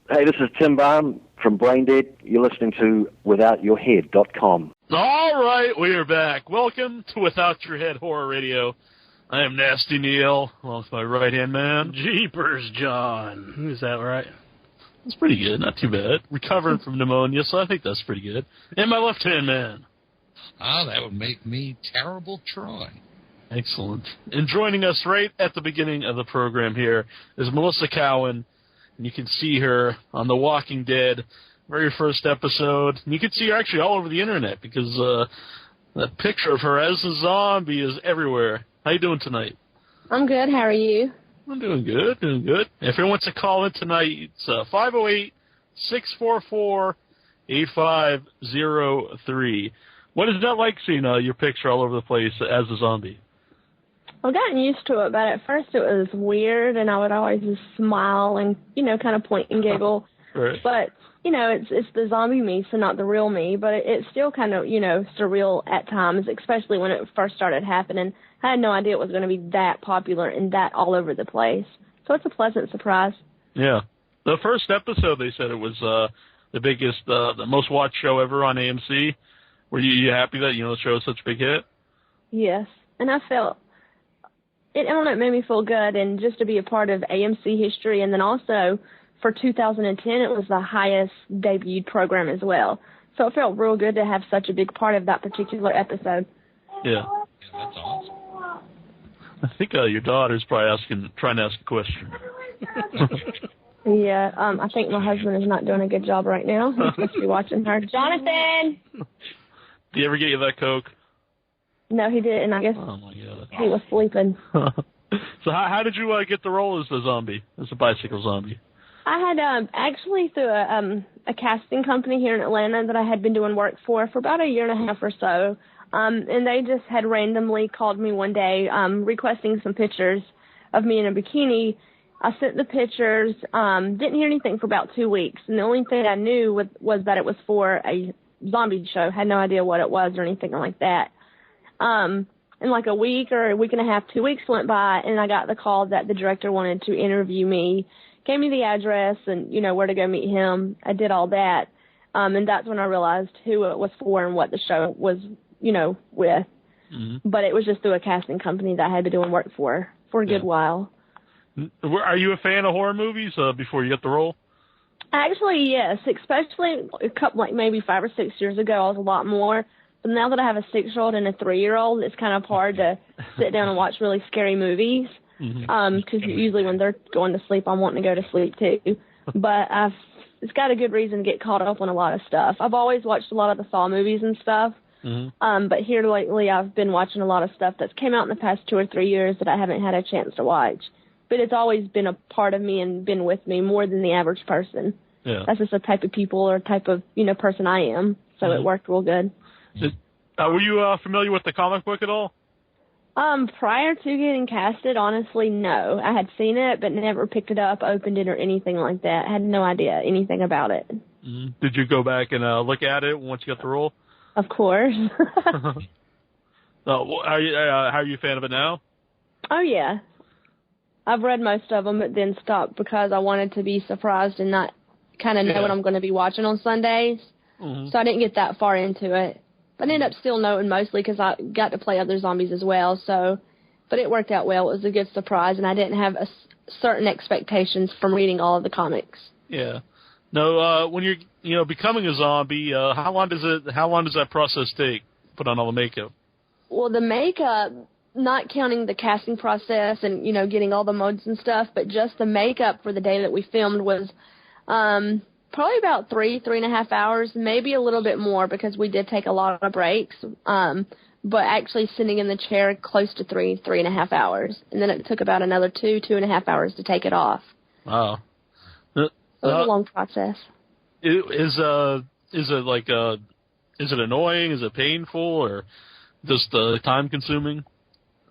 Hey, this is Tim Baum from Braindead. You're listening to WithoutYourHead.com. All right, we are back. Welcome to Without Your Head Horror Radio. I am Nasty Neil, along with my right-hand man. Jeepers, John. Is that right? That's pretty good, not too bad. Recovering from pneumonia, so I think that's pretty good. And my left-hand man. That would make me Terrible Troy. Excellent. And joining us right at the beginning of the program here is Melissa Cowan. And you can see her on The Walking Dead, very first episode. And you can see her actually all over the internet because that picture of her as a zombie is everywhere. How you doing tonight? I'm good. How are you? I'm doing good, If anyone wants to call in tonight, it's 508-644-8503. What is that like seeing your picture all over the place as a zombie? I've gotten used to it, but at first it was weird, and I would always just smile and, kind of point and giggle. Right. But, it's the zombie me, so not the real me, but it's still kind of, surreal at times, especially when it first started happening. I had no idea it was going to be that popular and that all over the place. So it's a pleasant surprise. Yeah. The first episode, they said it was the biggest, the most watched show ever on AMC. Were you happy that, the show was such a big hit? Yes. And I felt... I don't know, it made me feel good, and just to be a part of AMC history, and then also for 2010, it was the highest debuted program as well. So it felt real good to have such a big part of that particular episode. Yeah. That's awesome. I think your daughter's probably trying to ask a question. Yeah, I think my husband is not doing a good job right now. He's supposed to be watching her. Jonathan! Did he ever get you that Coke? No, he didn't. I guess oh my God. He was sleeping. So how did you get the role as a zombie, as a bicycle zombie? I had actually through a casting company here in Atlanta that I had been doing work for about a year and a half or so. And they just had randomly called me one day requesting some pictures of me in a bikini. I sent the pictures, didn't hear anything for about 2 weeks. And the only thing I knew was that it was for a zombie show. Had no idea what it was or anything like that. And like a week or a week and a half, 2 weeks went by, and I got the call that the director wanted to interview me, gave me the address and, where to go meet him. I did all that. And that's when I realized who it was for and what the show was, with. Mm-hmm. But it was just through a casting company that I had been doing work for a good while. Are you a fan of horror movies before you got the role? Actually, yes, especially a couple, maybe 5 or 6 years ago, I was a lot more. But now that I have a 6-year-old and a 3-year-old, it's kind of hard to sit down and watch really scary movies. Because usually when they're going to sleep, I'm wanting to go to sleep too. But it's got a good reason to get caught up on a lot of stuff. I've always watched a lot of the Saw movies and stuff. But here lately, I've been watching a lot of stuff that's came out in the past 2 or 3 years that I haven't had a chance to watch. But it's always been a part of me and been with me more than the average person. Yeah. That's just the type of people or type of, person I am. So it worked real good. Were you familiar with the comic book at all? Prior to getting casted, honestly, no. I had seen it, but never picked it up, opened it, or anything like that. I had no idea anything about it. Did you go back and look at it once you got the role? Of course. Are you a fan of it now? Oh, yeah. I've read most of them, but then stopped because I wanted to be surprised and not kind of know what I'm going to be watching on Sundays. So I didn't get that far into it. But I ended up still knowing mostly because I got to play other zombies as well. But it worked out well. It was a good surprise, and I didn't have certain expectations from reading all of the comics. Yeah. No, when you're becoming a zombie, how long does that process take? Put on all the makeup. Well, the makeup, not counting the casting process and getting all the modes and stuff, but just the makeup for the day that we filmed was probably about 3.5 hours, maybe a little bit more because we did take a lot of breaks. But actually sitting in the chair close to 3.5 hours, and then it took about another 2.5 hours to take it off. Wow. It was a long process. Is it annoying? Is it painful, or just time consuming?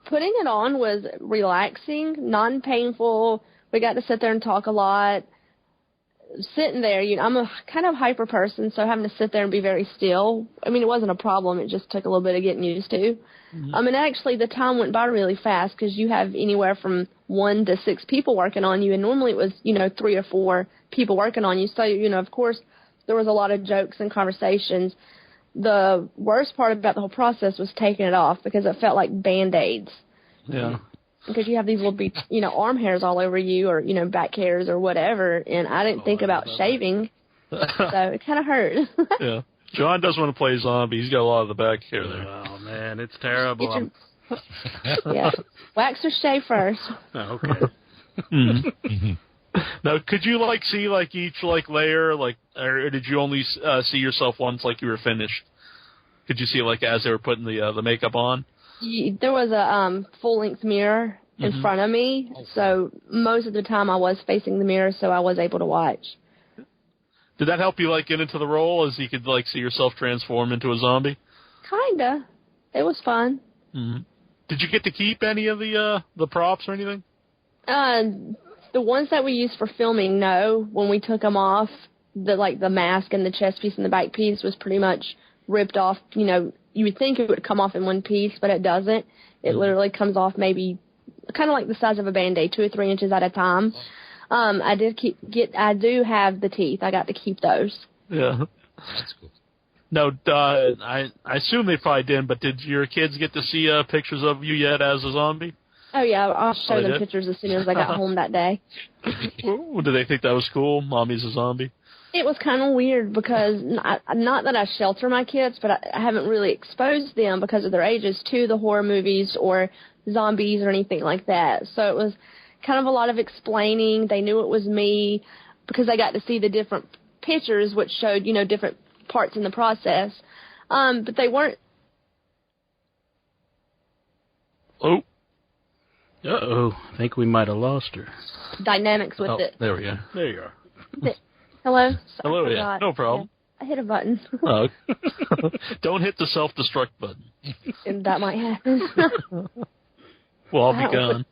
Putting it on was relaxing, non-painful. We got to sit there and talk a lot. Sitting there, I'm a kind of hyper person, so having to sit there and be very still, it wasn't a problem. It just took a little bit of getting used to. And actually, the time went by really fast because you have anywhere from 1 to 6 people working on you, and normally it was, 3 or 4 people working on you. So, of course, there was a lot of jokes and conversations. The worst part about the whole process was taking it off because it felt like Band-Aids. Yeah. Because you have these little, arm hairs all over you or, back hairs or whatever, and I didn't think about shaving, so it kind of hurt. Yeah. John does want to play zombie. He's got a lot of the back hair there. Oh, man, it's terrible. Yeah. Wax or shave first. Oh, okay. Mm-hmm. Now, could you, see, each, layer, or did you only see yourself once, you were finished? Could you see, as they were putting the makeup on? There was a full-length mirror in front of me, so most of the time I was facing the mirror, so I was able to watch. Did that help you, get into the role, as you could, see yourself transform into a zombie? Kinda. It was fun. Mm-hmm. Did you get to keep any of the props or anything? The ones that we used for filming, no. When we took them off, the mask and the chest piece and the back piece was pretty much ripped off. You would think it would come off in one piece, but it doesn't. It literally comes off maybe kind of like the size of a Band-Aid, 2 or 3 inches at a time. I do have the teeth. I got to keep those. Yeah. That's cool. No, I assume they probably didn't, but did your kids get to see pictures of you yet as a zombie? Oh, yeah. I'll show them pictures as soon as I got home that day. Did they think that was cool? Mommy's a zombie? It was kind of weird because not that I shelter my kids, but I haven't really exposed them because of their ages to the horror movies or zombies or anything like that. So it was kind of a lot of explaining. They knew it was me because I got to see the different pictures, which showed, different parts in the process. But they weren't. Oh. Uh-oh. I think we might have lost her. Dynamics with it. There we go. There you are. Hello? Hello, yeah. No problem. Yeah, I hit a button. Oh. Don't hit the self-destruct button. And that might happen. Well, I'll be gone.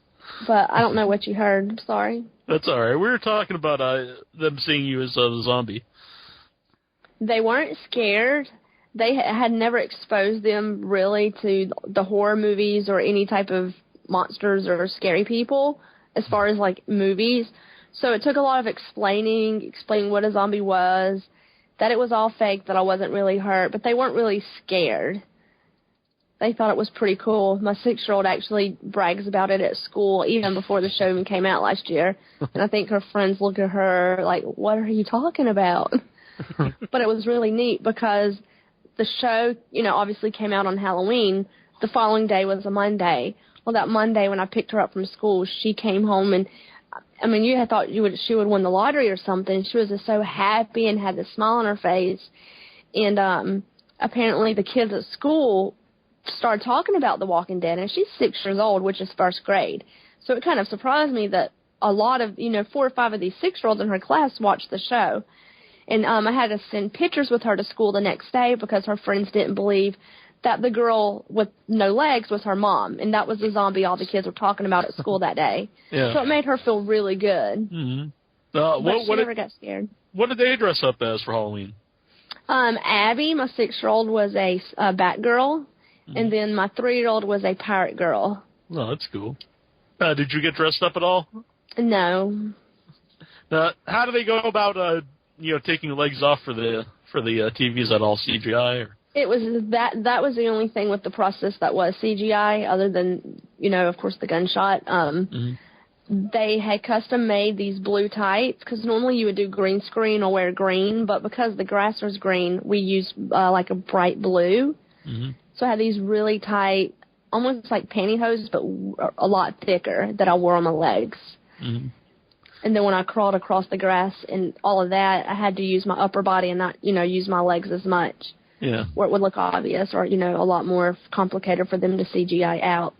But I don't know what you heard. I'm sorry. That's all right. We were talking about them seeing you as a zombie. They weren't scared. They had never exposed them really to the horror movies or any type of monsters or scary people as far as movies. So it took a lot of explaining what a zombie was, that it was all fake, that I wasn't really hurt, but they weren't really scared. They thought it was pretty cool. My 6-year-old actually brags about it at school even before the show even came out last year. And I think her friends look at her like, what are you talking about? But it was really neat because the show, obviously came out on Halloween. The following day was a Monday. Well, that Monday when I picked her up from school, she came home and, you had thought she would win the lottery or something. She was just so happy and had this smile on her face. And apparently the kids at school started talking about The Walking Dead, and she's 6 years old, which is first grade. So it kind of surprised me that a lot of, 4 or 5 of these 6-year-olds in her class watched the show. And I had to send pictures with her to school the next day because her friends didn't believe that the girl with no legs was her mom, and that was the zombie all the kids were talking about at school that day. Yeah. So it made her feel really good. Mm-hmm. But she never got scared. What did they dress up as for Halloween? Abby, my 6-year-old, was a Batgirl, and then my 3-year-old was a Pirate Girl. Oh, that's cool. Did you get dressed up at all? No. How do they go about taking the legs off for the TV? Is that all CGI? Or? It was that was the only thing with the process that was CGI, other than, of course, the gunshot. They had custom made these blue tights, because normally you would do green screen or wear green, but because the grass was green, we used a bright blue. Mm-hmm. So I had these really tight, almost like pantyhose, but a lot thicker, that I wore on my legs. Mm-hmm. And then when I crawled across the grass and all of that, I had to use my upper body and not, use my legs as much. Yeah. Where it would look obvious or, a lot more complicated for them to CGI out.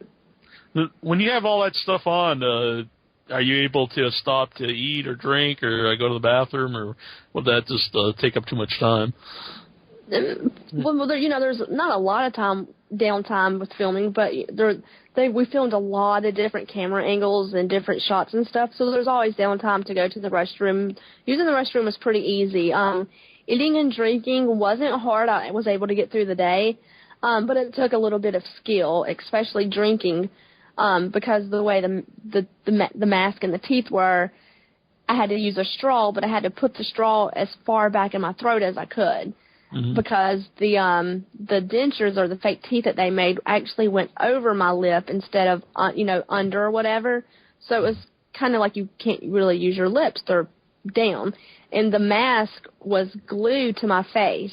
When you have all that stuff on, are you able to stop to eat or drink or go to the bathroom, or would that just take up too much time? Well, there's not a lot of downtime with filming, but we filmed a lot of different camera angles and different shots and stuff, so there's always downtime to go to the restroom. Using the restroom was pretty easy. Eating and drinking wasn't hard. I was able to get through the day, but it took a little bit of skill, especially drinking, because the way the mask and the teeth were, I had to use a straw, but I had to put the straw as far back in my throat as I could. Because the dentures or the fake teeth that they made actually went over my lip instead of, under or whatever. So it was kind of like you can't really use your lips. They're down. And the mask was glued to my face,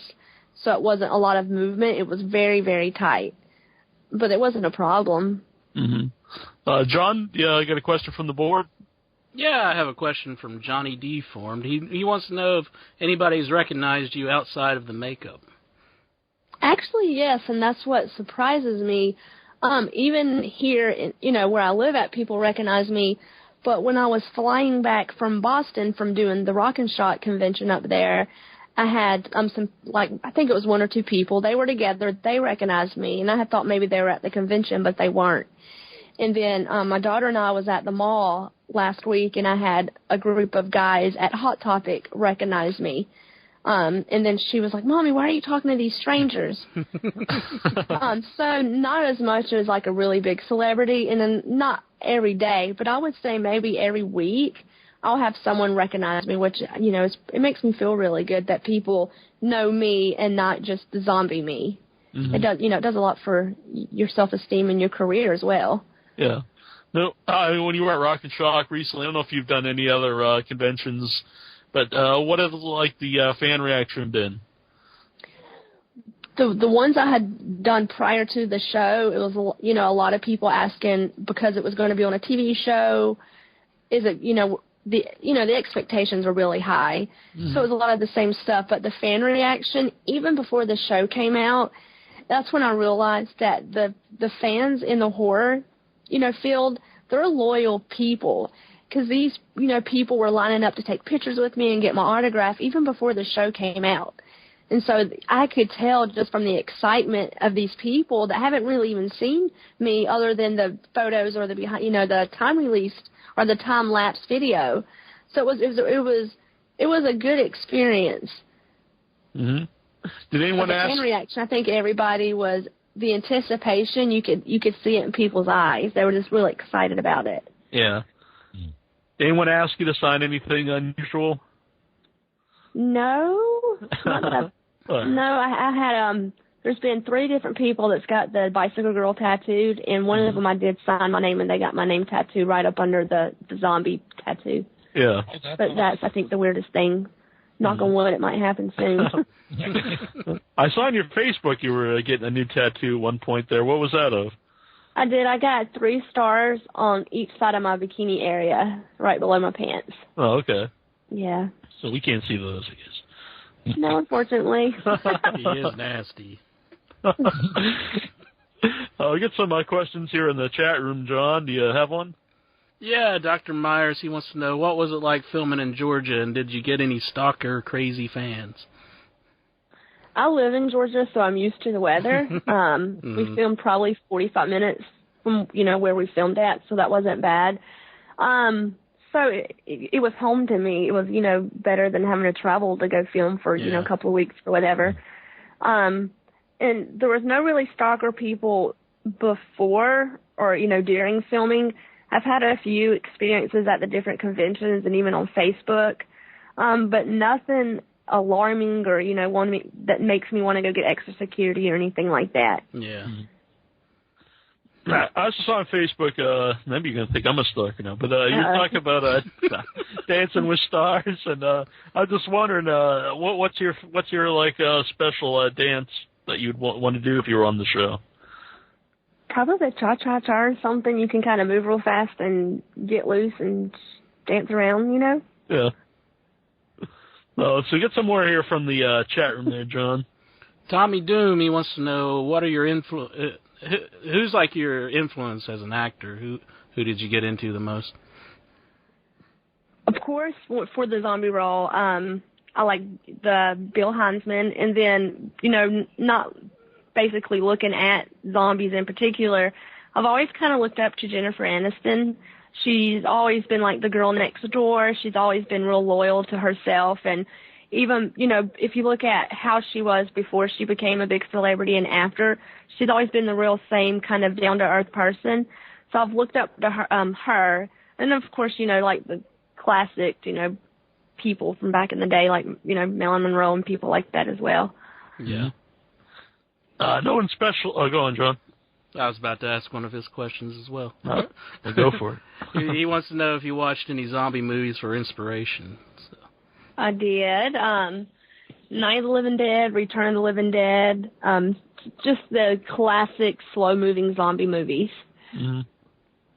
so it wasn't a lot of movement. It was very, very tight. But it wasn't a problem. John, I got a question from the board? Yeah, I have a question from Johnny Deformed. He wants to know if anybody's recognized you outside of the makeup. Actually, yes, and that's what surprises me. Even here, where I live at, people recognize me. But when I was flying back from Boston from doing the Rock and Shot convention up there, I had I think it was one or two people. They were together. They recognized me, and I had thought maybe they were at the convention, but they weren't. And then my daughter and I was at the mall last week, and I had a group of guys at Hot Topic recognize me. And then she was like, "Mommy, why are you talking to these strangers?" So not as much as like a really big celebrity, and then not every day, but I would say maybe every week I'll have someone recognize me, which, it makes me feel really good that people know me and not just the zombie me. It does, it does a lot for your self-esteem and your career as well. Yeah. No, when you were at Rock and Shock recently, I don't know if you've done any other conventions, but what has the fan reaction been? The ones I had done prior to the show, it was a lot of people asking because it was going to be on a TV show. Is it the expectations were really high, so it was a lot of the same stuff. But the fan reaction, even before the show came out, that's when I realized that the fans in the horror field, they're loyal people, because these people were lining up to take pictures with me and get my autograph even before the show came out. And so I could tell just from the excitement of these people that haven't really even seen me other than the photos or the behind, the time released or the time lapse video. So it was a good experience. Did anyone ask? The fan reaction, I think everybody was the anticipation. You could see it in people's eyes. They were just really excited about it. Yeah. Anyone ask you to sign anything unusual? No. No, I had, there's been 3 different people that's got the Bicycle Girl tattooed, and one of them I did sign my name, and they got my name tattooed right up under the zombie tattoo. Yeah. But that's, I think, the weirdest thing. Knock on wood, it might happen soon. I saw on your Facebook you were getting a new tattoo at one point there. What was that of? I did. I got 3 stars on each side of my bikini area, right below my pants. Oh, okay. Yeah. So we can't see those, I guess. No, unfortunately. He is nasty. We get some questions here in the chat room, John. Do you have one? Yeah, Dr. Myers, he wants to know, what was it like filming in Georgia, and did you get any stalker crazy fans? I live in Georgia, so I'm used to the weather. We filmed probably 45 minutes from, where we filmed at, so that wasn't bad. So it was home to me. It was, better than having to travel to go film for, a couple of weeks or whatever. And there was no really stalker people before or, during filming. I've had a few experiences at the different conventions and even on Facebook, but nothing alarming or, that makes me want to go get extra security or anything like that. Yeah. I was just on Facebook, maybe you're going to think I'm a stalker now, but you were talking about Dancing with Stars, and I was just wondering, what's your special dance that you'd want to do if you were on the show? Probably the cha-cha-cha or something. You can kind of move real fast and get loose and dance around, Yeah. So get some more here from the chat room there, John. Tommy Doom, he wants to know, what are your who's like your influence as an actor? Who did you get into the most? Of course, for the zombie role, I like the Bill Heinzman, and then, not basically looking at zombies in particular, I've always kind of looked up to Jennifer Aniston. She's always been like the girl next door. She's always been real loyal to herself, and even, if you look at how she was before she became a big celebrity and after, she's always been the real same kind of down-to-earth person. So I've looked up to her, and of course, like the classic, people from back in the day, like, Marilyn Monroe and people like that as well. Yeah. No one special. Oh, go on, John. I was about to ask one of his questions as well. Well, go for it. He wants to know if you watched any zombie movies for inspiration. So. I did. Night of the Living Dead, Return of the Living Dead, just the classic slow-moving zombie movies.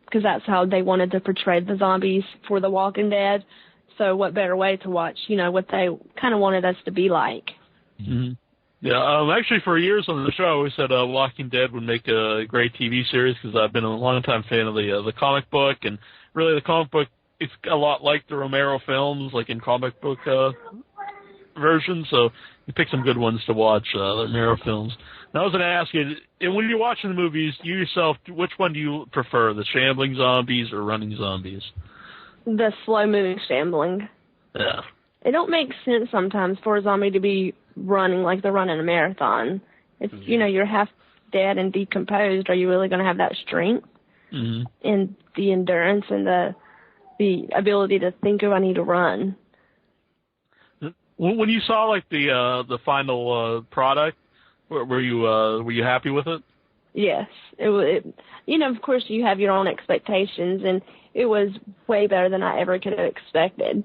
Because that's how they wanted to portray the zombies for The Walking Dead. So what better way to watch, what they kind of wanted us to be like. Yeah, actually for years on the show, we said Walking Dead would make a great TV series because I've been a long-time fan of the comic book, and really the comic book is a lot like the Romero films, like in comic book version, so you pick some good ones to watch, the Romero films. Now I was going to ask you, when you're watching the movies, you yourself, which one do you prefer, the shambling zombies or running zombies? The slow-moving shambling. Yeah. It don't make sense sometimes for a zombie to be running like they're running a marathon. If, you're half dead and decomposed, are you really going to have that strength and the endurance and the ability to think, I need to run? When you saw, like, the final product, were you happy with it? Yes. Of course you have your own expectations, and it was way better than I ever could have expected.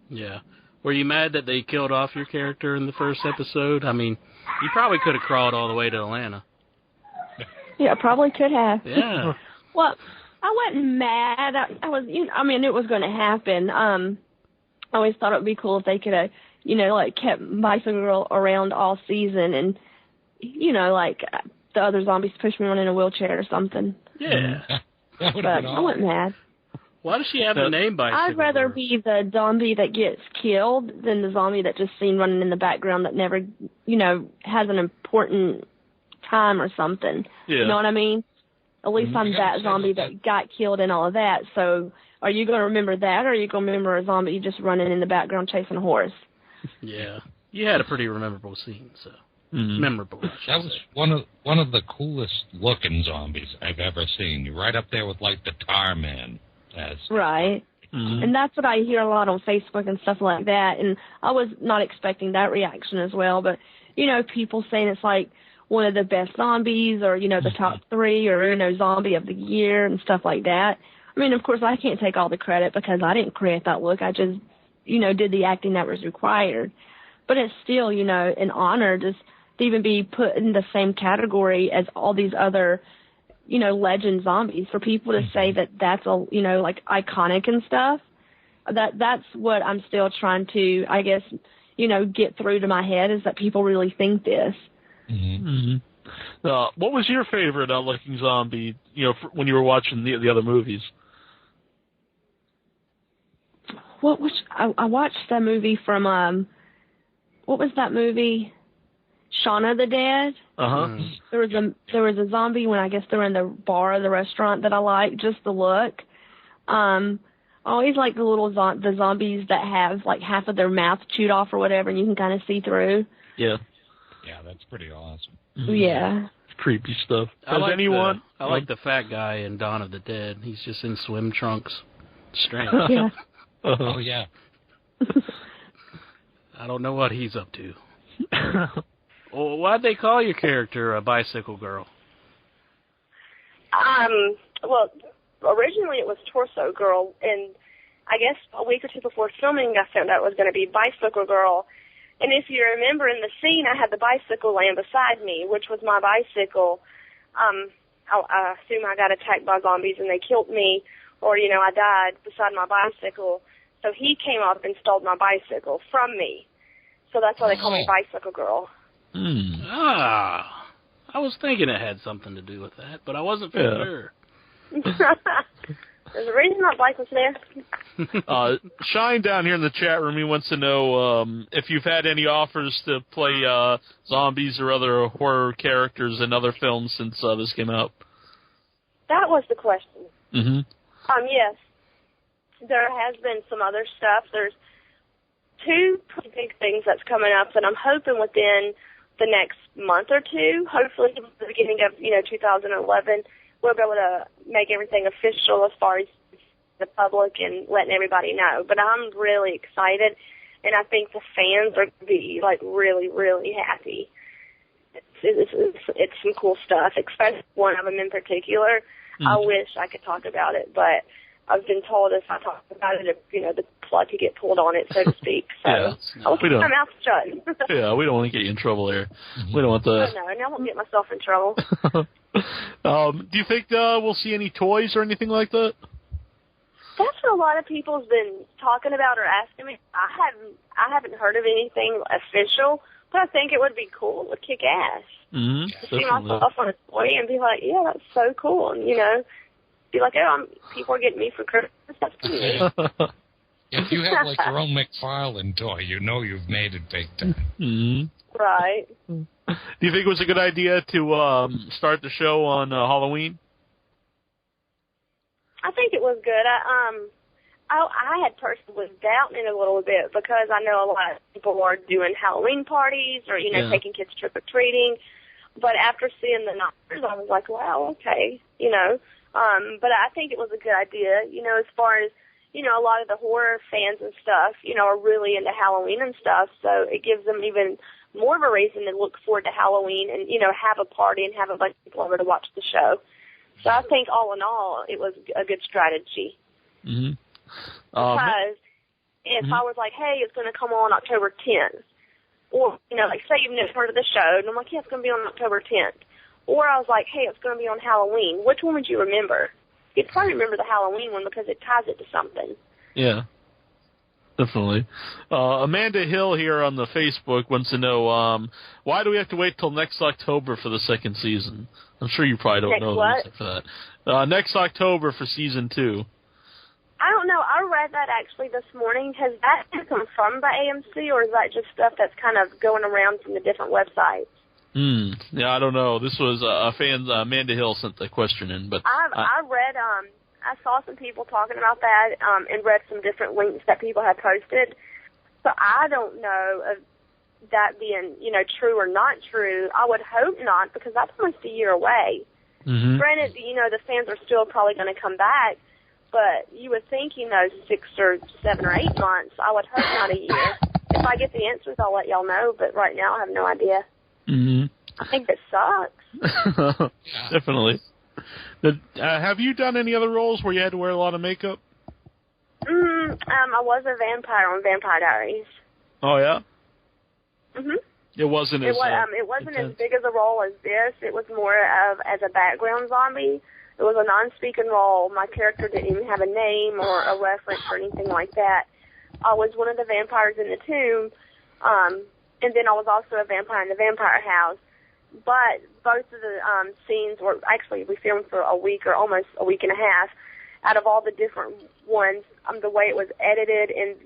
Yeah. Were you mad that they killed off your character in the first episode? I mean, you probably could have crawled all the way to Atlanta. Yeah, probably could have. Yeah. Well, I wasn't mad. I was, it was going to happen. I always thought it would be cool if they could have, kept Bicycle Girl around all season and, like the other zombies push me on in a wheelchair or something. Yeah. But I wasn't mad. Why does she have the name Bicycle I'd rather Girl? be the zombie that gets killed than the zombie that just seen running in the background that never, has an important time or something. Yeah. You know what I mean? At least I'm that zombie that got killed and all of that. So are you going to remember that, or are you going to remember a zombie just running in the background chasing a horse? Yeah. You had a pretty memorable scene, so. Memorable. That was one of the coolest looking zombies I've ever seen. You're right up there with, like, the Tar Man. Right. And that's what I hear a lot on Facebook and stuff like that. And I was not expecting that reaction as well. But, people saying it's like one of the best zombies or, the top 3 or, zombie of the year and stuff like that. I mean, of course, I can't take all the credit because I didn't create that look. I just, did the acting that was required. But it's still, an honor just to even be put in the same category as all these other legend zombies, for people to say that that's like iconic and stuff. That's what I'm still trying to, I guess, get through to my head, is that people really think this. What was your favorite looking zombie, when you were watching the other movies? I watched that movie from, what was that movie? Shaun of the Dead. There was a zombie when I guess they were in the bar or the restaurant that I liked, just the look. I always like the little the zombies that have like half of their mouth chewed off or whatever, and you can kind of see through. Yeah. Yeah, that's pretty awesome. Yeah. It's creepy stuff. I like the fat guy in Dawn of the Dead. He's just in swim trunks. Strange. Yeah. Oh, yeah. I don't know what he's up to. Well, why'd they call your character a Bicycle Girl? Well, originally it was Torso Girl, and I guess a week or two before filming, I found out it was going to be Bicycle Girl. And if you remember in the scene, I had the bicycle laying beside me, which was my bicycle. I assume I got attacked by zombies and they killed me, or, I died beside my bicycle. So he came up and stole my bicycle from me. So that's why they call me Bicycle Girl. I was thinking it had something to do with that, but I wasn't for sure. There's a reason that bike was there. Shine down here in the chat room, he wants to know if you've had any offers to play zombies or other horror characters in other films since this came out. That was the question. Yes. There has been some other stuff. There's 2 pretty big things that's coming up that I'm hoping within the next month or 2, hopefully at the beginning of 2011, we'll be able to make everything official as far as the public and letting everybody know. But I'm really excited, and I think the fans are going to be, like, really, really happy. It's some cool stuff, especially one of them in particular. I wish I could talk about it, but I've been told if I talk about it, the plug could get pulled on it, so to speak. So I'll keep my mouth shut. Yeah, we don't want to get you in trouble here. We don't want the... No, and I won't get myself in trouble. Do you think we'll see any toys or anything like that? That's what a lot of people's been talking about or asking me. I haven't heard of anything official, but I think it would be cool. It would kick ass. To see myself on a toy and be like, yeah, that's so cool. And, be like, oh, people are getting me for Christmas. That's pretty neat. If you have, like, your own McFarlane toy, you've made it big time. Right. Do you think it was a good idea to start the show on Halloween? I think it was good. I had personally was doubting it a little bit because I know a lot of people are doing Halloween parties or, taking kids trick-or-treating. But after seeing the numbers, I was like, wow, okay, But I think it was a good idea, as far as, a lot of the horror fans and stuff, are really into Halloween and stuff. So it gives them even more of a reason to look forward to Halloween and, have a party and have a bunch of people over to watch the show. So I think all in all, it was a good strategy. Because if I was like, hey, it's going to come on October 10th, or, like say you've never heard of the show, and I'm like, yeah, it's going to be on October 10th. Or I was like, hey, it's going to be on Halloween. Which one would you remember? You'd probably remember the Halloween one because it ties it to something. Yeah, definitely. Amanda Hill here on the Facebook wants to know, why do we have to wait till next October for the second season? I'm sure you probably don't know the reason for that. Next October for season 2. I don't know. I read that actually this morning. Has that been confirmed by AMC, or is that just stuff that's kind of going around from the different websites? Yeah, I don't know. This was a fan, Amanda Hill sent the question in, but I read, I saw some people talking about that, and read some different links that people had posted. So I don't know of that being, true or not true. I would hope not, because that's almost a year away. Granted, the fans are still probably going to come back, but you would think, 6 or 7 or 8 months. I would hope not a year. If I get the answers, I'll let y'all know, but right now I have no idea. I think it sucks. Definitely. Have you done any other roles where you had to wear a lot of makeup? I was a vampire on Vampire Diaries. Oh, yeah? It wasn't as big as a role as this. It was more of as a background zombie. It was a non-speaking role. My character didn't even have a name or a reference or anything like that. I was one of the vampires in the tomb, and then I was also a vampire in the vampire house. But both of the scenes were actually, we filmed for a week or almost a week and a half. Out of all the different ones, the way it was edited and,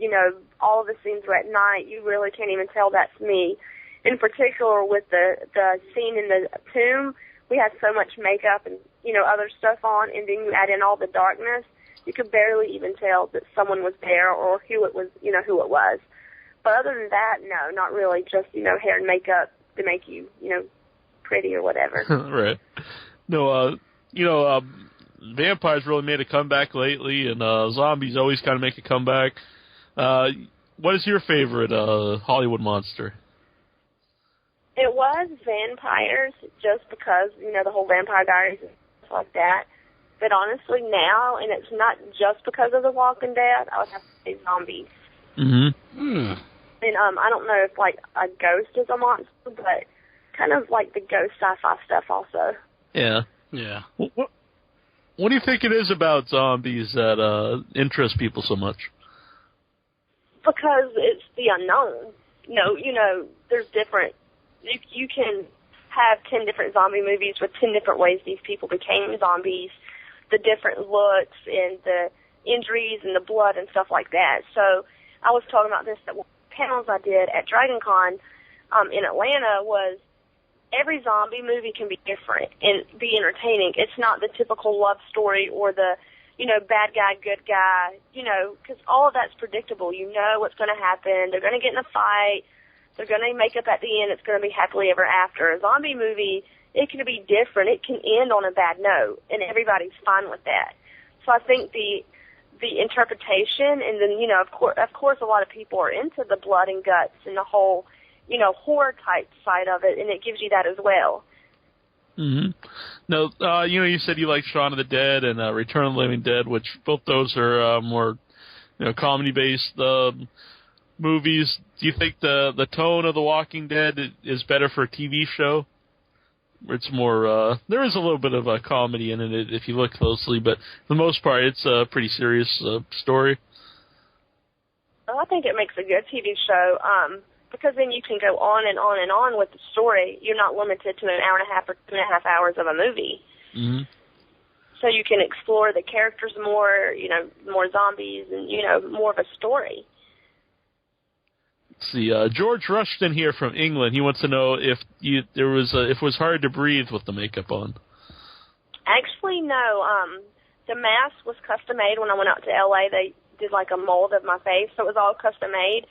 all of the scenes were at night, you really can't even tell that's me. In particular, with the scene in the tomb, we had so much makeup and, other stuff on, and then you add in all the darkness, you could barely even tell that someone was there or who it was, who it was. But other than that, no, not really. Just, hair and makeup to make you, pretty or whatever. Right. No, vampires really made a comeback lately, and zombies always kind of make a comeback. What is your favorite Hollywood monster? It was vampires, just because, the whole Vampire Diaries and stuff like that. But honestly, now, and it's not just because of The Walking Dead, I would have to say zombies. And I don't know if, like, a ghost is a monster, but kind of like the ghost sci-fi stuff also. Yeah. Yeah. What do you think it is about zombies that interest people so much? Because it's the unknown. There's different... You can have 10 different zombie movies with 10 different ways these people became zombies, the different looks and the injuries and the blood and stuff like that. So I was talking about this at one of the panels I did at DragonCon in Atlanta was every zombie movie can be different and be entertaining. It's not the typical love story or the, bad guy, good guy, because all of that's predictable. You know what's going to happen. They're going to get in a fight. They're going to make up at the end. It's going to be happily ever after. A zombie movie, it can be different. It can end on a bad note, and everybody's fine with that. So I think the the interpretation, and then, you know, of course, a lot of people are into the blood and guts and the whole, you know, horror type side of it, and it gives you that as well. Mm-hmm. Now, you know, you said you like Shaun of the Dead and Return of the Living Dead, which both those are more, you know, comedy-based movies. Do you think the tone of The Walking Dead is better for a TV show? It's more, there is a little bit of a comedy in it if you look closely, but for the most part, it's a pretty serious story. Well, I think it makes a good TV show, because then you can go on and on and on with the story. You're not limited to an hour and a half or 2.5 hours of a movie. Mm-hmm. So you can explore the characters more, you know, more zombies and, you know, more of a story. Let's see, George Rushton here from England. He wants to know if it was hard to breathe with the makeup on. Actually, no. The mask was custom made when I went out to LA. They did like a mold of my face, so it was all custom made.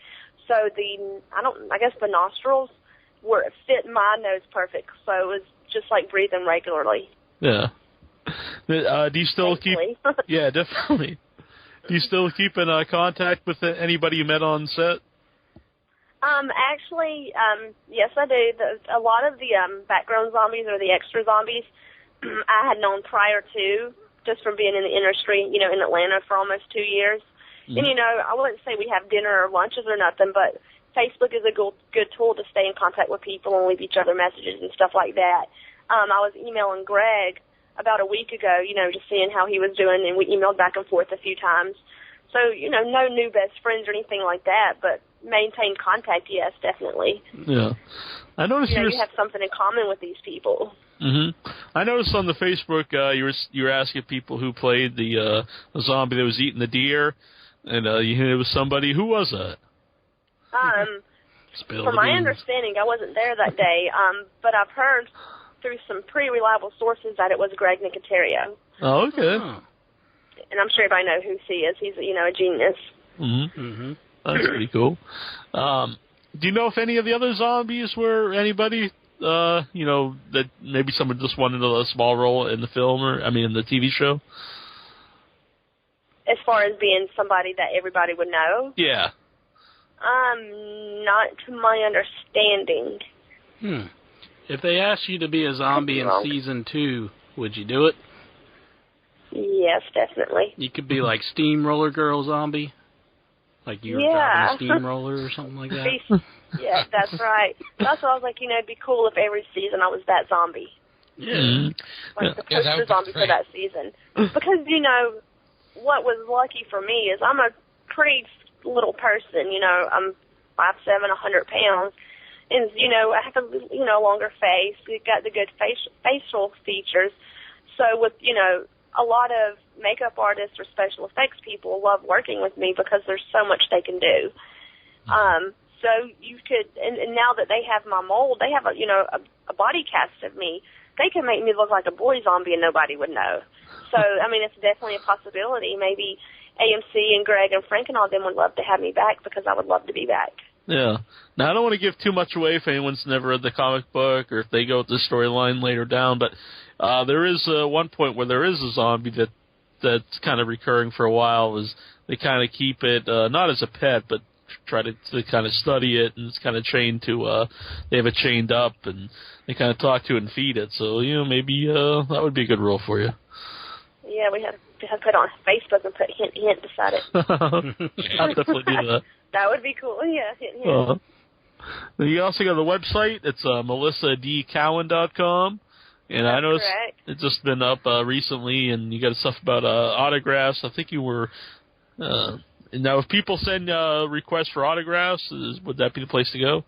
So I guess the nostrils fit my nose perfect. So it was just like breathing regularly. Yeah. Do you still keep? Yeah, definitely. Do you still keep in contact with anybody you met on set? Actually, yes, I do. A lot of the background zombies or the extra zombies I had known prior to, just from being in the industry, you know, in Atlanta for almost 2 years. Mm-hmm. And, you know, I wouldn't say we have dinner or lunches or nothing, but Facebook is a good tool to stay in contact with people and leave each other messages and stuff like that. I was emailing Greg about a week ago, you know, just seeing how he was doing, and we emailed back and forth a few times. So, you know, no new best friends or anything like that, but maintain contact, yes, definitely. Yeah. I noticed you have something in common with these people. Mm-hmm. I noticed on the Facebook you were asking people who played the zombie that was eating the deer, and it was somebody. Who was that? From my understanding, I wasn't there that day, but I've heard through some pretty reliable sources that it was Greg Nicotero. Oh, okay. And I'm sure everybody knows who he is. He's, you know, a genius. Mm-hmm. Mm-hmm. That's pretty cool. Do you know if any of the other zombies were anybody, you know, that maybe someone just wanted a small role in the film in the TV show? As far as being somebody that everybody would know? Yeah. Not to my understanding. If they asked you to be a zombie in season 2, would you do it? Yes, definitely. You could be like Steamroller Girl zombie? Like you were driving a steamroller or something like that? Yeah, that's right. That's what I was like, you know, it'd be cool if every season I was that zombie. Yeah. Like the poster zombie for that season. Because, you know, what was lucky for me is I'm a pretty little person, you know, I'm 5'7", 100 pounds. And, you know, I have a, you know, longer face. We've got the good facial features. So with, you know, a lot of makeup artists or special effects people love working with me because there's so much they can do. So you could, and now that they have my mold, they have a body cast of me. They can make me look like a boy zombie and nobody would know. So, I mean, it's definitely a possibility. Maybe AMC and Greg and Frank and all them would love to have me back because I would love to be back. Yeah. Now, I don't want to give too much away if anyone's never read the comic book or if they go with the storyline later down, but there is one point where there is a zombie that's kind of recurring for a while. Is they kind of keep it not as a pet, but try to kind of study it, and it's kind of chained to. They have it chained up, and they kind of talk to it and feed it. So maybe that would be a good role for you. Yeah, we have to put it on Facebook and put hint beside it. I'll definitely do that. That would be cool. Yeah, hint. You also got the website. It's melissadcowan.com. And I noticed it's just been up recently, and you got stuff about autographs. I think you were... now, if people send requests for autographs, would that be the place to go?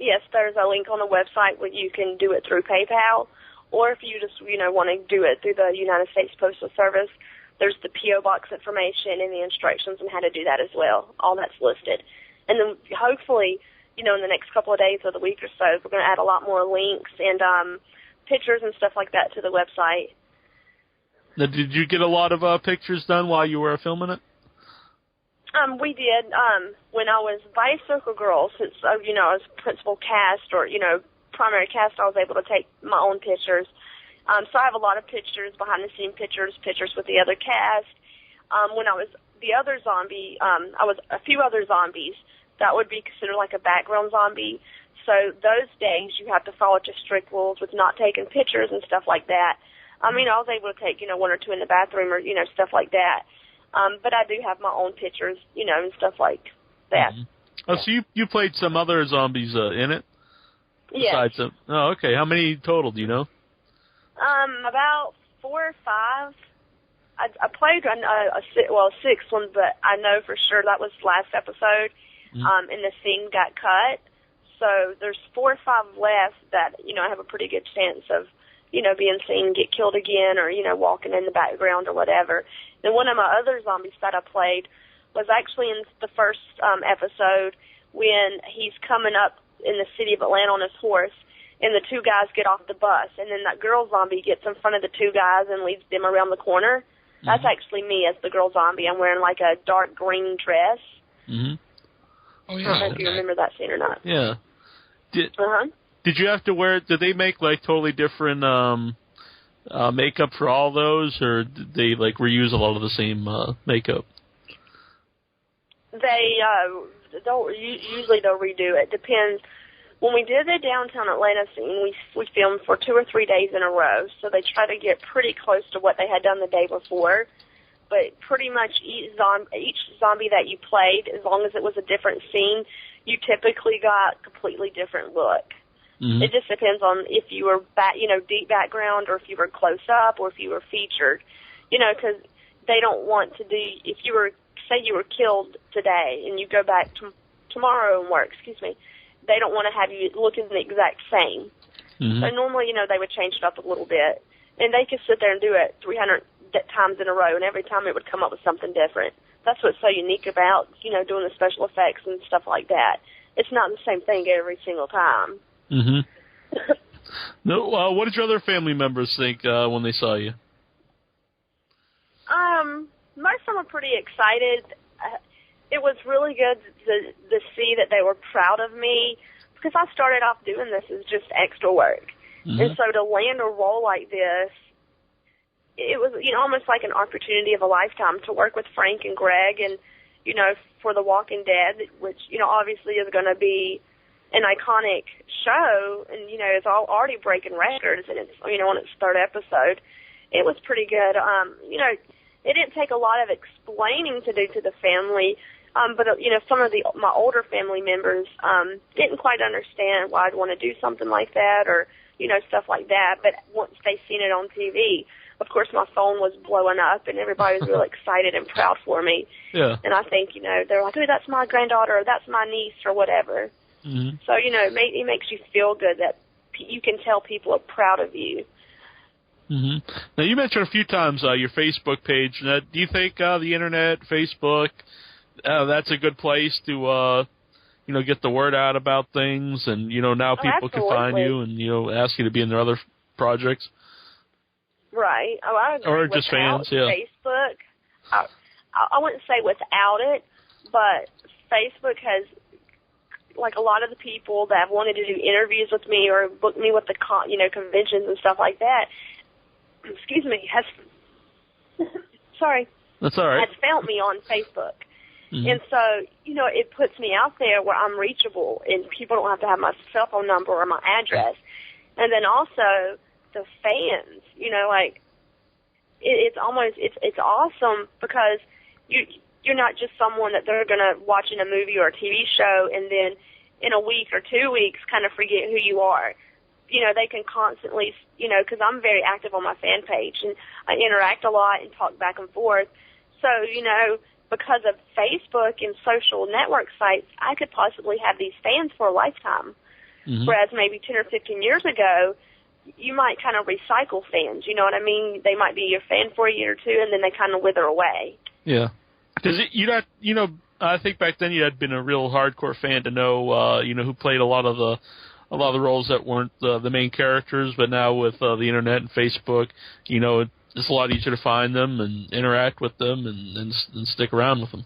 Yes, there's a link on the website where you can do it through PayPal, or if you just, want to do it through the United States Postal Service, there's the P.O. Box information and the instructions on how to do that as well. All that's listed. And then hopefully, in the next couple of days or the week or so, we're going to add a lot more links and pictures and stuff like that to the website. Now, did you get a lot of pictures done while you were filming it? We did. When I was Bicycle Girl, since, I was principal cast or, primary cast, I was able to take my own pictures. So I have a lot of pictures, behind-the-scenes pictures with the other cast. When I was the other zombie, I was a few other zombies. That would be considered like a background zombie. So those days you have to follow just strict rules with not taking pictures and stuff like that. I mean, I was able to take, one or two in the bathroom or, stuff like that. But I do have my own pictures, and stuff like that. Mm-hmm. Oh, so you played some other zombies in it? Yeah. Oh, okay. How many total, do you know? About 4 or 5. I played a sixth one, but I know for sure that was last episode, and the scene got cut. So there's 4 or 5 left that, I have a pretty good chance of, being seen get killed again or, walking in the background or whatever. And one of my other zombies that I played was actually in the first episode when he's coming up in the city of Atlanta on his horse, and the 2 guys get off the bus, and then that girl zombie gets in front of the 2 guys and leads them around the corner. That's actually me as the girl zombie. I'm wearing like a dark green dress. Mm-hmm. Oh, yeah. I don't know if you remember that scene or not. Yeah. Did you have to wear? Did they make like totally different makeup for all those, or did they like reuse a lot of the same makeup? They usually they'll redo it. Depends. When we did the downtown Atlanta scene, we filmed for 2 or 3 days in a row, so they try to get pretty close to what they had done the day before. But pretty much each zombie that you played, as long as it was a different scene, you typically got a completely different look. Mm-hmm. It just depends on if you were deep background, or if you were close up, or if you were featured. Because they don't want to do. If you were, say, you were killed today, and you go back tomorrow and work. They don't want to have you looking the exact same. Mm-hmm. So normally, they would change it up a little bit, and they could sit there and do it 300 times in a row, and every time it would come up with something different. That's what's so unique about, doing the special effects and stuff like that. It's not the same thing every single time. Mm-hmm. No, what did your other family members think when they saw you? Most of them were pretty excited. It was really good to see that they were proud of me, because I started off doing this as just extra work. Mm-hmm. And so to land a role like this, it was, almost like an opportunity of a lifetime to work with Frank and Greg and, for The Walking Dead, which, obviously is going to be an iconic show, and, it's already breaking records, and it's, on its 3rd episode. It was pretty good. It didn't take a lot of explaining to do to the family, but, some of my older family members didn't quite understand why I'd want to do something like that or, stuff like that. But once they seen it on TV, of course, my phone was blowing up, and everybody was really excited and proud for me. Yeah. And I think, they're like, oh, that's my granddaughter, or that's my niece, or whatever. Mm-hmm. So, it makes you feel good that you can tell people are proud of you. Mm-hmm. Now, you mentioned a few times your Facebook page. Now, do you think the Internet, Facebook, that's a good place to, get the word out about things, and, now people can find you and, ask you to be in their other projects? Right. Oh, I agree. Or just fans, yeah. Facebook, I wouldn't say without it, but Facebook has, like, a lot of the people that have wanted to do interviews with me or book me with the conventions and stuff like that, excuse me, sorry. That's all right. Has found me on Facebook. Mm-hmm. And so, it puts me out there where I'm reachable, and people don't have to have my cell phone number or my address. And then also the fans, it's awesome, because you're not just someone that they're going to watch in a movie or a TV show and then in a week or 2 weeks kind of forget who you are. They can constantly, because I'm very active on my fan page, and I interact a lot and talk back and forth. So, because of Facebook and social network sites, I could possibly have these fans for a lifetime. Mm-hmm. Whereas maybe 10 or 15 years ago, you might kind of recycle fans, you know what I mean? They might be your fan for a year or two, and then they kind of wither away. Yeah. Because I think back then you had been a real hardcore fan to know, who played a lot of the roles that weren't the main characters, but now with the Internet and Facebook, it's a lot easier to find them and interact with them and stick around with them.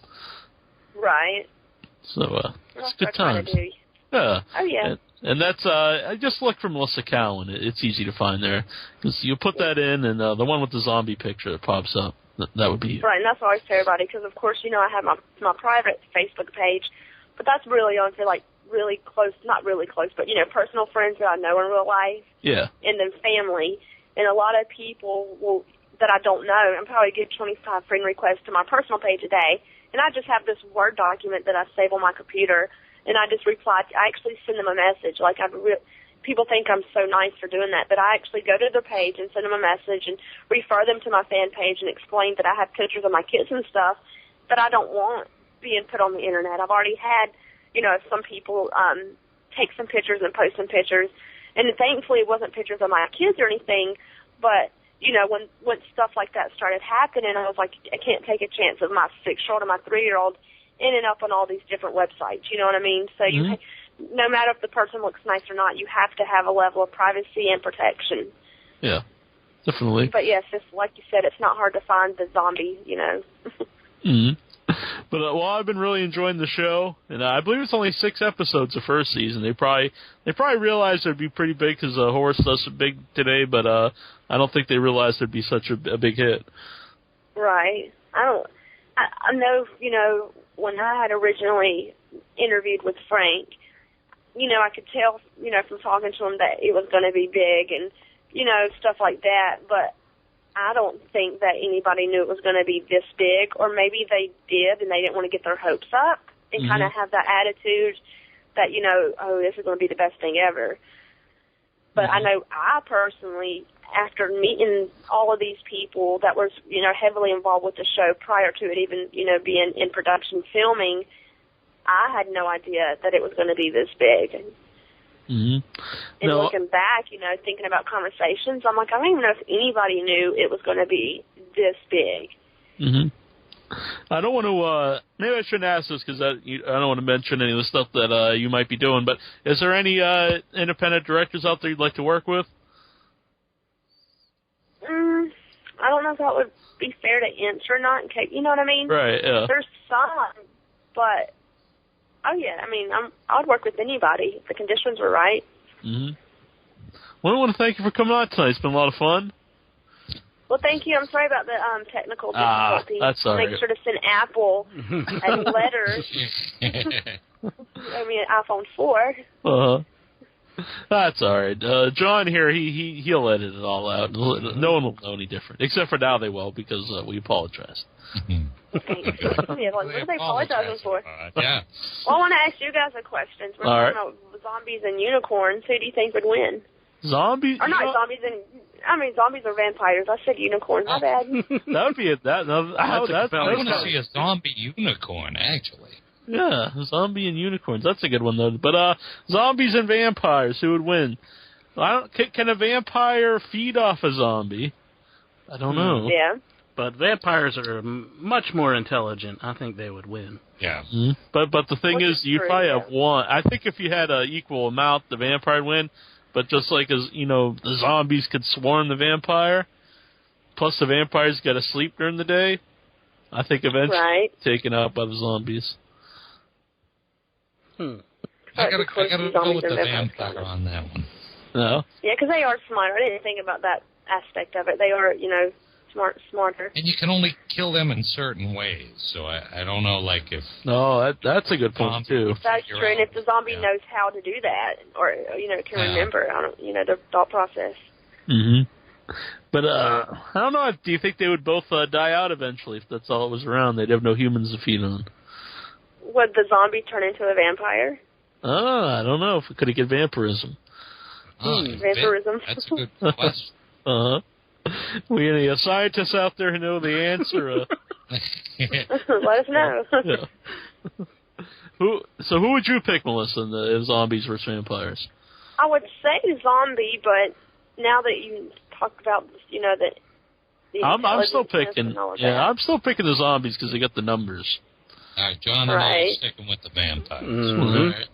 Right. So it's good times. Yeah. Oh, yeah. And that's, I just look for Melissa Cowan. It's easy to find there. Because you put that in, and the one with the zombie picture that pops up. that would be right. And that's what I always tell everybody, because of course, I have my private Facebook page, but that's really on to like really close, not really close, but personal friends that I know in real life. Yeah. And then family, and a lot of people that I don't know. I'm probably get 25 friend requests to my personal page a day, and I just have this Word document that I save on my computer, and I just reply. I actually send them a message. Like people think I'm so nice for doing that, but I actually go to their page and send them a message and refer them to my fan page and explain that I have pictures of my kids and stuff that I don't want being put on the internet. I've already had, some people take some pictures and post some pictures, and thankfully it wasn't pictures of my kids or anything, but when stuff like that started happening, I was like, I can't take a chance of my 6-year-old and my 3-year-old ending up on all these different websites. You know what I mean? So no matter if the person looks nice or not, you have to have a level of privacy and protection. Yeah, definitely. But yes, just like you said, it's not hard to find the zombie. But I've been really enjoying the show, and I believe it's only 6 episodes the first season. They probably realized it'd be pretty big because Horse does big today, but I don't think they realized it'd be such a big hit. Right. I know. When I had originally interviewed with Frank, I could tell, from talking to him that it was going to be big and stuff like that, but I don't think that anybody knew it was going to be this big, or maybe they did and they didn't want to get their hopes up and kind of have that attitude that, this is going to be the best thing ever. But I know I personally, after meeting all of these people that were, heavily involved with the show prior to it even, being in production filming, I had no idea that it was going to be this big. And looking back, thinking about conversations, I'm like, I don't even know if anybody knew it was going to be this big. I don't want to, maybe I shouldn't ask this because I don't want to mention any of the stuff that you might be doing, but is there any independent directors out there you'd like to work with? I don't know if that would be fair to answer or not, in case, you know what I mean? Right, yeah. There's some, but, oh yeah, I mean, I'd work with anybody if the conditions were right. Well, I want to thank you for coming on tonight. It's been a lot of fun. Well, thank you. I'm sorry about the technical difficulties. That's all right. Make sure to send Apple and letters. I mean, iPhone 4. That's all right. John here, he'll edit it all out. No one will know any different, except for now they will, because we apologize. Thanks. Yeah, what are they apologizing for? Yeah. Well, I want to ask you guys a question. We're talking about zombies and unicorns. Who do you think would win? Zombies? Or not zombies zombies or vampires. I said unicorns. My bad. That would be it. I want to see a zombie unicorn, actually. Yeah, zombie and unicorns. That's a good one, though. But zombies and vampires, who would win? Can a vampire feed off a zombie? I don't know. Yeah. But vampires are much more intelligent. I think they would win. Yeah. But the thing is, you probably have one. I think if you had an equal amount, the vampire would win. But just like as the zombies could swarm the vampire, plus the vampires got to sleep during the day, I think eventually taken out by the zombies. I gotta go with the vampire on that one. No. Yeah, because they are smarter. I didn't think about that aspect of it. They are, smarter. And you can only kill them in certain ways, so I don't know, like if... No, that's a good point, too. That's true, and if the zombie knows how to do that, or, can remember, their thought process. But, I don't know, do you think they would both die out eventually if that's all that was around? They'd have no humans to feed on. Would the zombie turn into a vampire? I don't know if it could get vampirism. Vampirism. That's a good question. We any scientists out there who know the answer? Let us know. Yeah. Who would you pick, Melissa, in the zombies versus vampires? I would say zombie, but now that you talked about, that I'm still picking. Yeah, I'm still picking the zombies because they got the numbers. All right, John and I are sticking with the vampires. All right.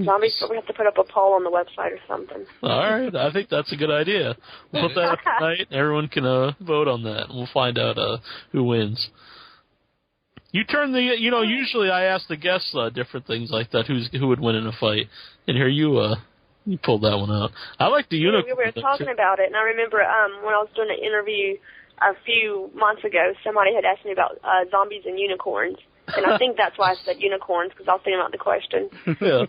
Zombies, but we have to put up a poll on the website or something. All right, I think that's a good idea. We'll put that up tonight. Everyone can vote on that, and we'll find out who wins. You turn the, usually I ask the guests different things like that, who would win in a fight, and here you pulled that one out. I like the unicorn. We were talking about it, and I remember when I was doing an interview a few months ago, somebody had asked me about zombies and unicorns. And I think that's why I said unicorns, because I was thinking about the question. Yeah.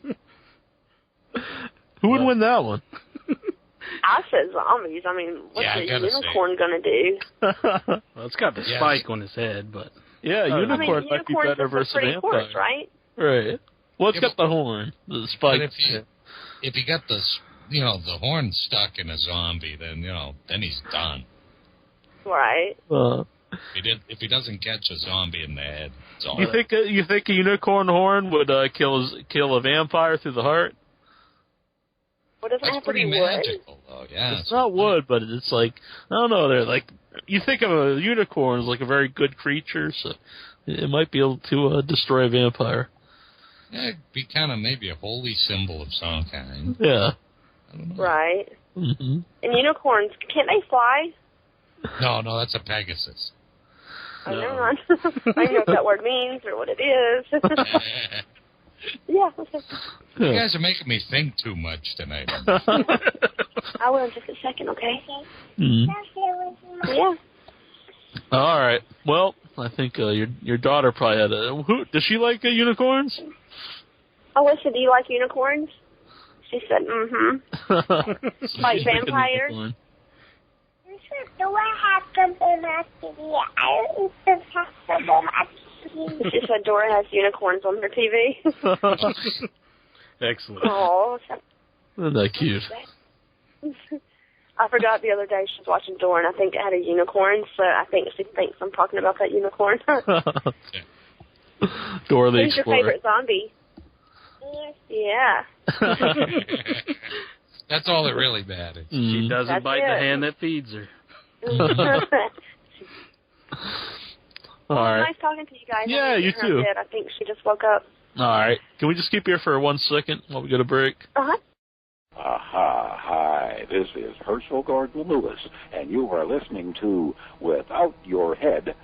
Who would win that one? I said zombies. I mean, what's a unicorn going to do? Well, it's got the spike on his head, but... Yeah, unicorn might be better versus vampire. Horse, right? Right. Well, it's got the horn, the spike. If he got the horn stuck in a zombie, then then he's done. Right. If he doesn't catch a zombie in the head, it's all you think a unicorn horn would kill a vampire through the heart? Well, doesn't That's have to be pretty wood. magical, though. Yeah, it's not wood, but it's like I don't know. They're like you think of a unicorn as like a very good creature, so it might be able to destroy a vampire. Yeah, it'd be kind of maybe a holy symbol of some kind. Yeah. I don't know. Right. Mm-hmm. And unicorns, can't they fly? No, that's a Pegasus. Oh, never mind. I don't know what that word means or what it is. Yeah. You guys are making me think too much tonight. I will in just a second, okay? Mm-hmm. Yeah. All right. Well, I think your daughter probably had does she like unicorns? Alyssa, do you like unicorns? She said, mm-hmm. Like vampires? She said Dora has unicorns on her TV. Excellent. Oh, Isn't that cute? I forgot the other day she was watching Dora, and I think it had a unicorn, so I think she thinks I'm talking about that unicorn. Dora the Who's your Explorer. favorite zombie? Yeah. That's all that really matters. She doesn't bite the hand that feeds her. All right. Nice talking to you guys. Yeah, you too. I think she just woke up. All right. Can we just keep here for 1 second while we go to break? Uh-huh. Aha, hi, this is Herschel Gordon Lewis, and you are listening to Without Your Head